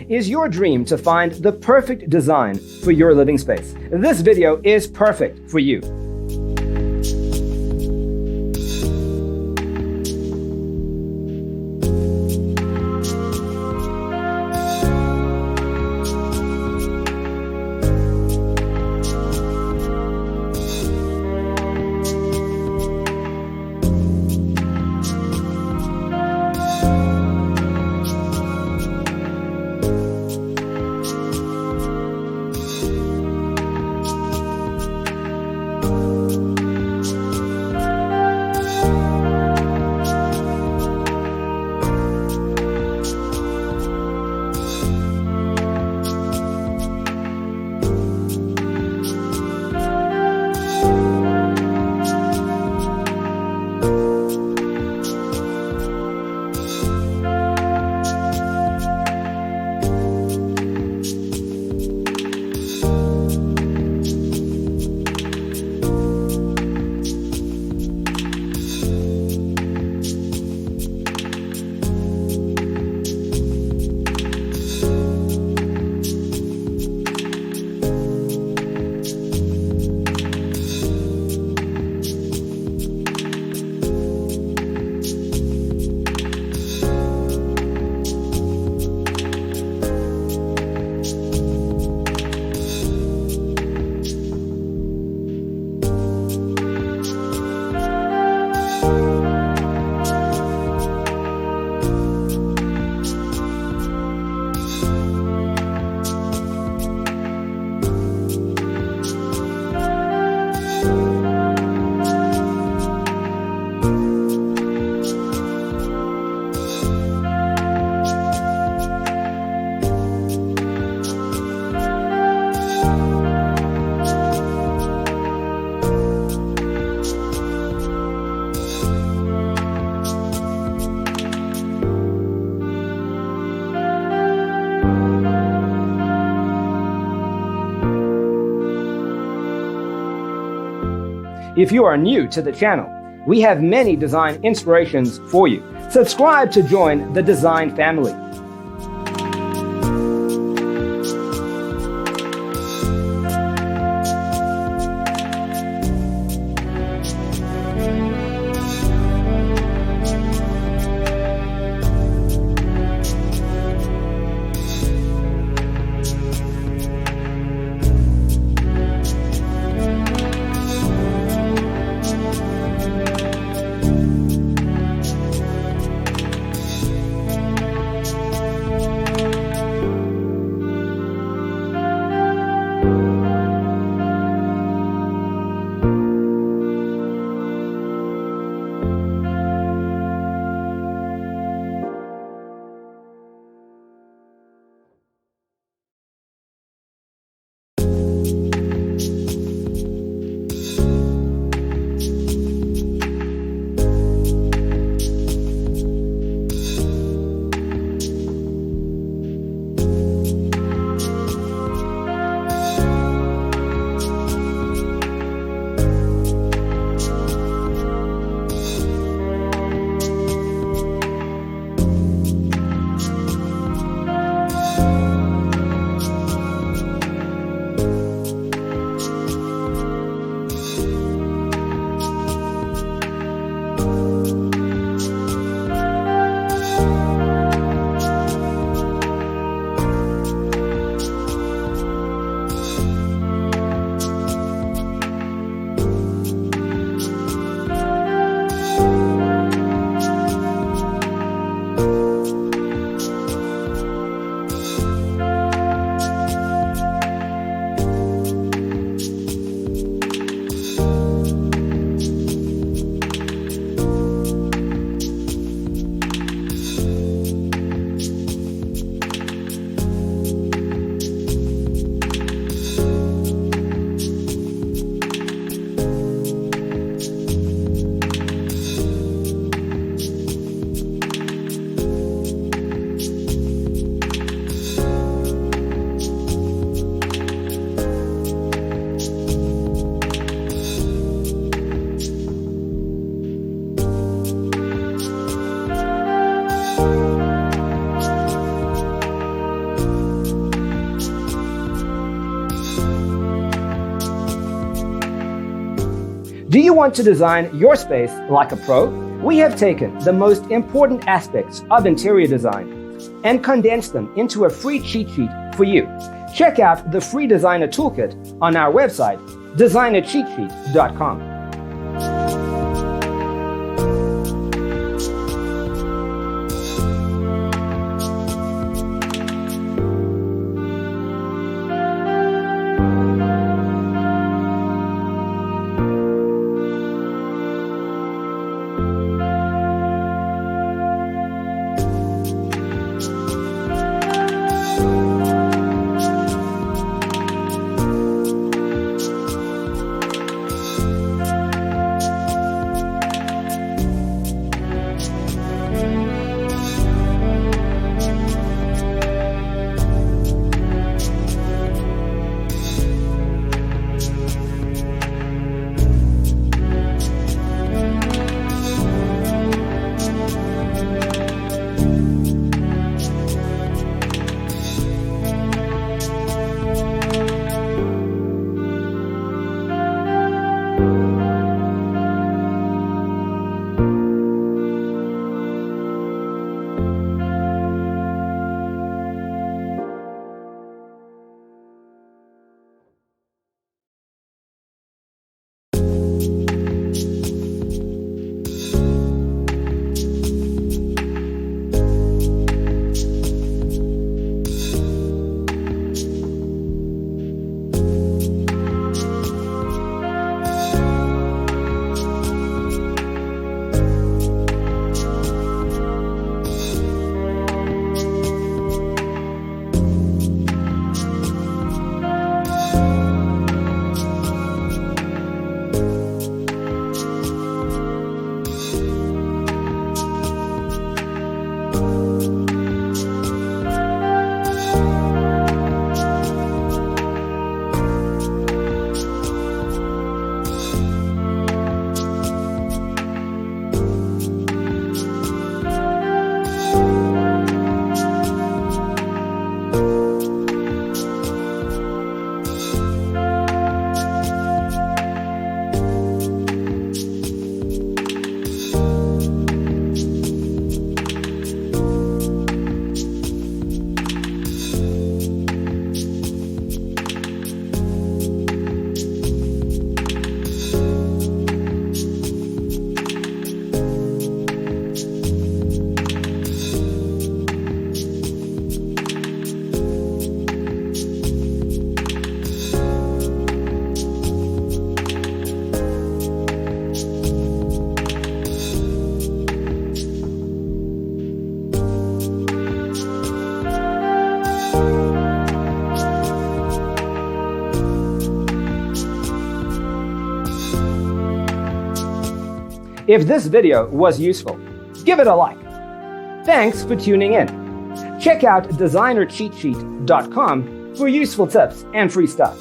Is your dream to find the perfect design for your living space? This video is perfect for you. If you are new to the channel, we have many design inspirations for you. Subscribe to join the design family. Do you want to design your space like a pro? We have taken the most important aspects of interior design and condensed them into a free cheat sheet for you. Check out the free designer toolkit on our website, designercheatsheet.com. If this video was useful, give it a like. Thanks for tuning in. Check out designercheatsheet.com for useful tips and free stuff.